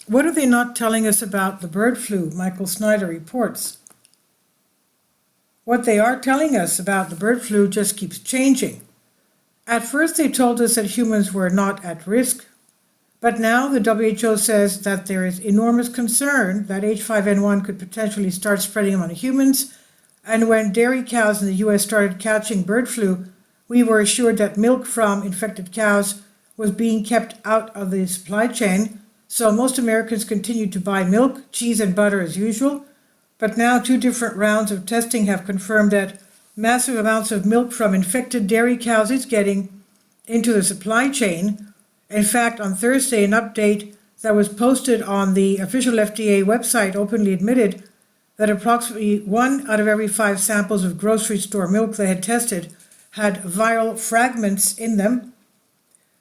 What are they not telling us about the bird flu? Michael Snyder reports. What they are telling us about the bird flu just keeps changing. At first they told us that humans were not at risk, but now the WHO says that there is enormous concern that H5N1 could potentially start spreading among humans, and when dairy cows in the US started catching bird flu, we were assured that milk from infected cows was being kept out of the supply chain, so most Americans continued to buy milk, cheese, and butter as usual. But now 2 different rounds of testing have confirmed that massive amounts of milk from infected dairy cows is getting into the supply chain. In fact, on Thursday, an update that was posted on the official FDA website openly admitted that approximately 1 out of every 5 samples of grocery store milk they had tested had viral fragments in them.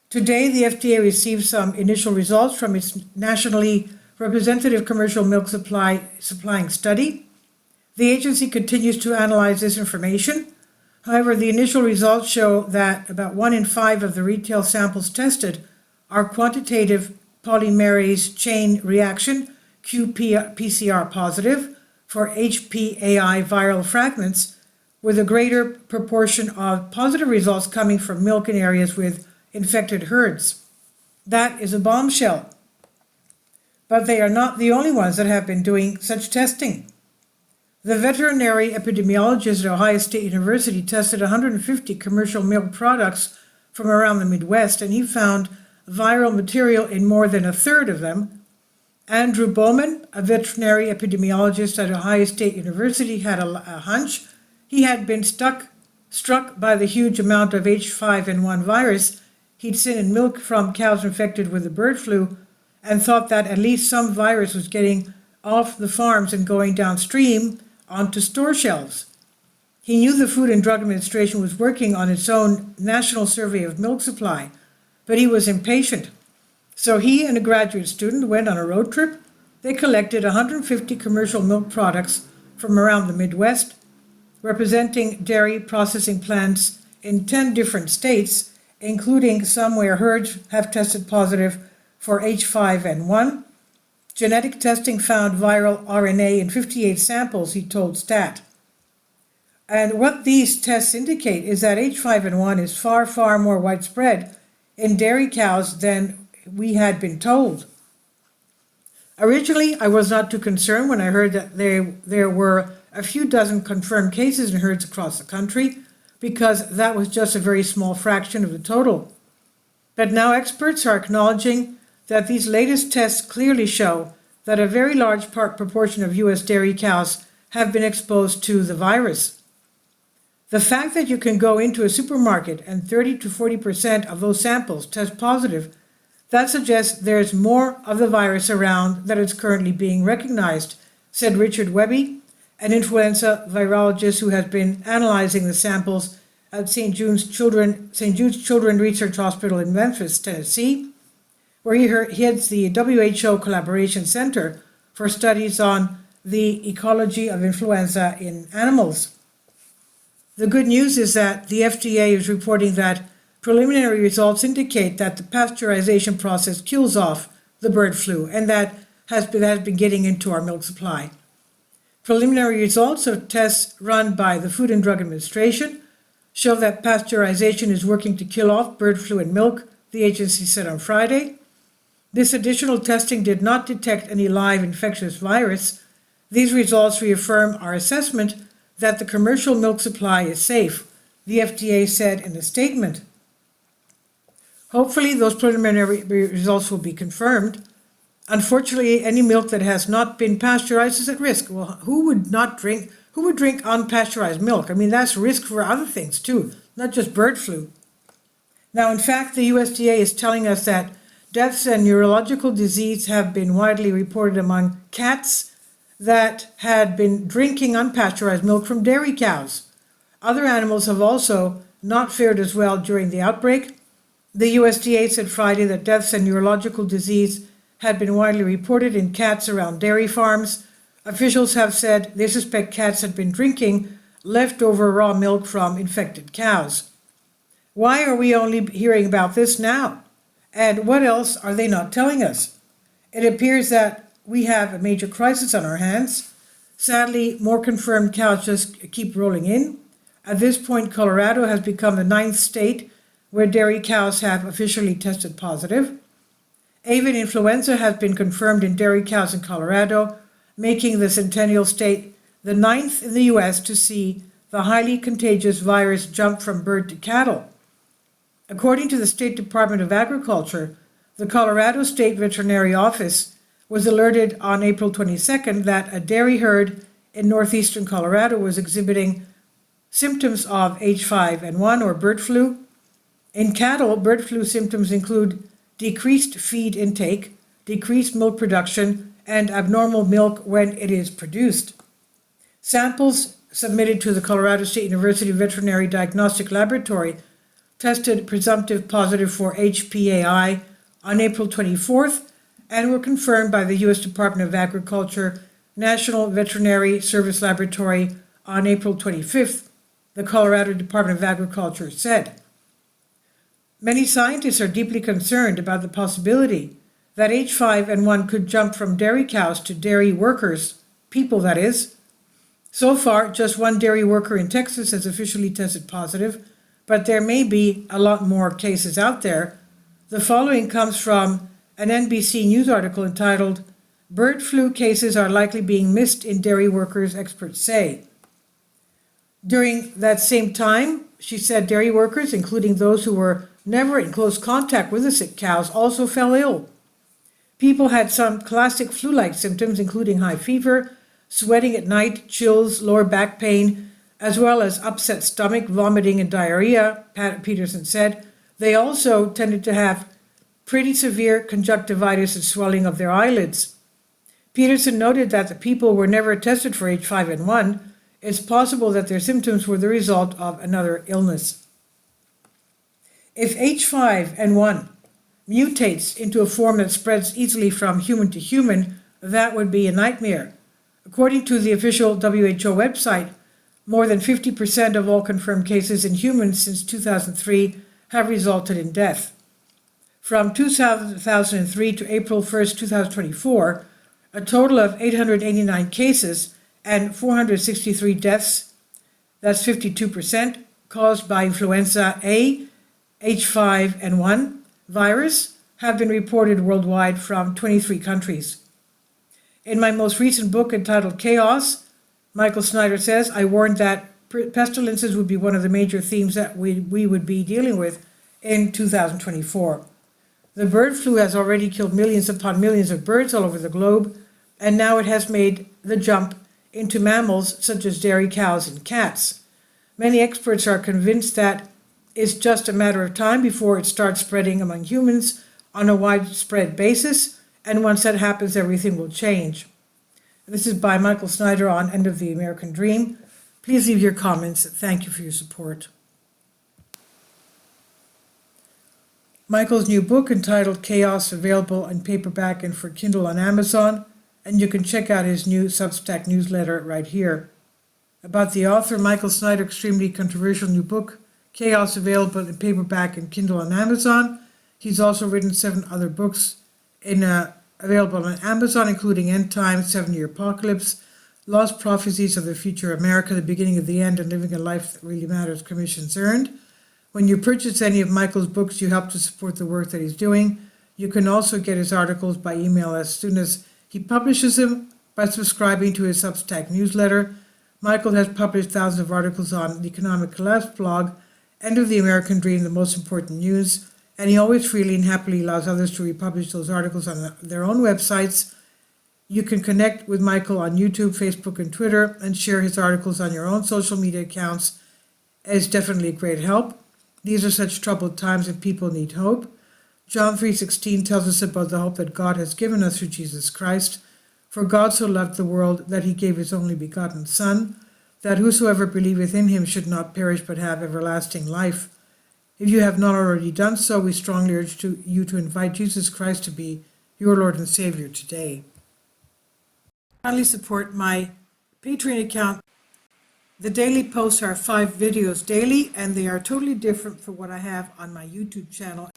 Today, the FDA received some initial results from its nationally representative commercial milk supplying study. The agency continues to analyze this information. However, the initial results show that about 1 in 5 of the retail samples tested are quantitative polymerase chain reaction, qPCR positive, for HPAI viral fragments, with a greater proportion of positive results coming from milk in areas with infected herds. That is a bombshell. But they are not the only ones that have been doing such testing. The veterinary epidemiologist at Ohio State University tested 150 commercial milk products from around the Midwest, and he found viral material in more than a third of them. Andrew Bowman, a veterinary epidemiologist at Ohio State University, had a hunch. He had been struck by the huge amount of H5N1 virus he'd seen in milk from cows infected with the bird flu, and thought that at least some virus was getting off the farms and going downstream onto store shelves. He knew the Food and Drug Administration was working on its own national survey of milk supply, but he was impatient. So he and a graduate student went on a road trip. They collected 150 commercial milk products from around the Midwest, representing dairy processing plants in 10 different states, including some where herds have tested positive for H5N1. Genetic testing found viral RNA in 58 samples, he told STAT. And what these tests indicate is that H5N1 is far, far more widespread in dairy cows than we had been told. Originally, I was not too concerned when I heard that there were a few dozen confirmed cases in herds across the country, because that was just a very small fraction of the total. But now experts are acknowledging that these latest tests clearly show that a very large proportion of U.S. dairy cows have been exposed to the virus. The fact that you can go into a supermarket and 30 to 40% of those samples test positive, that suggests there's more of the virus around than is currently being recognized, said Richard Webby, an influenza virologist who has been analyzing the samples at St. Jude's Children's Research Hospital in Memphis, Tennessee, where he heads the WHO Collaboration Center for Studies on the Ecology of Influenza in Animals. The good news is that the FDA is reporting that preliminary results indicate that the pasteurization process kills off the bird flu, and that has been getting into our milk supply. Preliminary results of tests run by the Food and Drug Administration show that pasteurization is working to kill off bird flu in milk, the agency said on Friday. This additional testing did not detect any live infectious virus. These results reaffirm our assessment that the commercial milk supply is safe, the FDA said in a statement. Hopefully, those preliminary results will be confirmed. Unfortunately, any milk that has not been pasteurized is at risk. Well, who would drink unpasteurized milk? I mean, that's risk for other things too, not just bird flu. Now, in fact, the USDA is telling us that deaths and neurological disease have been widely reported among cats that had been drinking unpasteurized milk from dairy cows. Other animals have also not fared as well during the outbreak. The USDA said Friday that deaths and neurological disease had been widely reported in cats around dairy farms. Officials have said they suspect cats had been drinking leftover raw milk from infected cows. Why are we only hearing about this now? And what else are they not telling us? It appears that we have a major crisis on our hands. Sadly, more confirmed cows just keep rolling in. At this point, Colorado has become the 9th state where dairy cows have officially tested positive. Avian influenza has been confirmed in dairy cows in Colorado, making the Centennial State the 9th in the U.S. to see the highly contagious virus jump from bird to cattle. According to the State Department of Agriculture, the Colorado State Veterinary Office was alerted on April 22nd that a dairy herd in northeastern Colorado was exhibiting symptoms of H5N1 or bird flu. In cattle, bird flu symptoms include decreased feed intake, decreased milk production, and abnormal milk when it is produced. Samples submitted to the Colorado State University Veterinary Diagnostic Laboratory tested presumptive positive for HPAI on April 24th and were confirmed by the U.S. Department of Agriculture National Veterinary Service Laboratory on April 25th, the Colorado Department of Agriculture said. Many scientists are deeply concerned about the possibility that H5N1 could jump from dairy cows to dairy workers, people that is. So far, just one dairy worker in Texas has officially tested positive, but there may be a lot more cases out there. The following comes from an NBC News article entitled, "Bird Flu Cases Are Likely Being Missed in Dairy Workers, Experts Say." During that same time, she said dairy workers, including those who were never in close contact with the sick cows, also fell ill. People had some classic flu-like symptoms, including high fever, sweating at night, chills, lower back pain, as well as upset stomach, vomiting, and diarrhea, Pat Peterson said. They also tended to have pretty severe conjunctivitis and swelling of their eyelids. Peterson noted that the people were never tested for H5N1. It's possible that their symptoms were the result of another illness. If H5N1 mutates into a form that spreads easily from human to human, that would be a nightmare. According to the official WHO website, more than 50% of all confirmed cases in humans since 2003 have resulted in death. From 2003 to April 1st, 2024, a total of 889 cases and 463 deaths, that's 52%, caused by influenza A, H5N1 virus, have been reported worldwide from 23 countries. In my most recent book entitled Chaos, Michael Snyder says, I warned that pestilences would be one of the major themes that we would be dealing with in 2024. The bird flu has already killed millions upon millions of birds all over the globe, and now it has made the jump into mammals such as dairy cows and cats. Many experts are convinced that it's just a matter of time before it starts spreading among humans on a widespread basis, and once that happens, everything will change. This is by Michael Snyder on End of the American Dream. Please leave your comments. Thank you for your support. Michael's new book entitled Chaos, available in paperback and for Kindle on Amazon, and you can check out his new Substack newsletter right here. About the author, Michael Snyder, extremely controversial new book, Chaos, available in paperback and Kindle on Amazon. He's also written 7 other books available on Amazon, including End Times, 7-Year Apocalypse, Lost Prophecies of the Future America, The Beginning of the End, and Living a Life That Really Matters, Commissions Earned. When you purchase any of Michael's books, you help to support the work that he's doing. You can also get his articles by email as soon as he publishes them by subscribing to his Substack newsletter. Michael has published thousands of articles on the Economic Collapse blog, End of the American Dream, The Most Important News, and he always freely and happily allows others to republish those articles on their own websites. You can connect with Michael on YouTube, Facebook, and Twitter, and share his articles on your own social media accounts. It's definitely a great help. These are such troubled times and people need hope. John 3:16 tells us about the hope that God has given us through Jesus Christ. For God so loved the world that he gave his only begotten Son, that whosoever believeth in him should not perish but have everlasting life. If you have not already done so, we strongly urge you to invite Jesus Christ to be your Lord and Savior today. Kindly support my Patreon account. The daily posts are 5 videos daily, and they are totally different from what I have on my YouTube channel.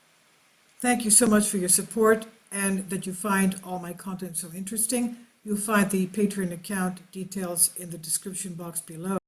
Thank you so much for your support. and that you find all my content so interesting. You'll find the Patreon account details in the description box below.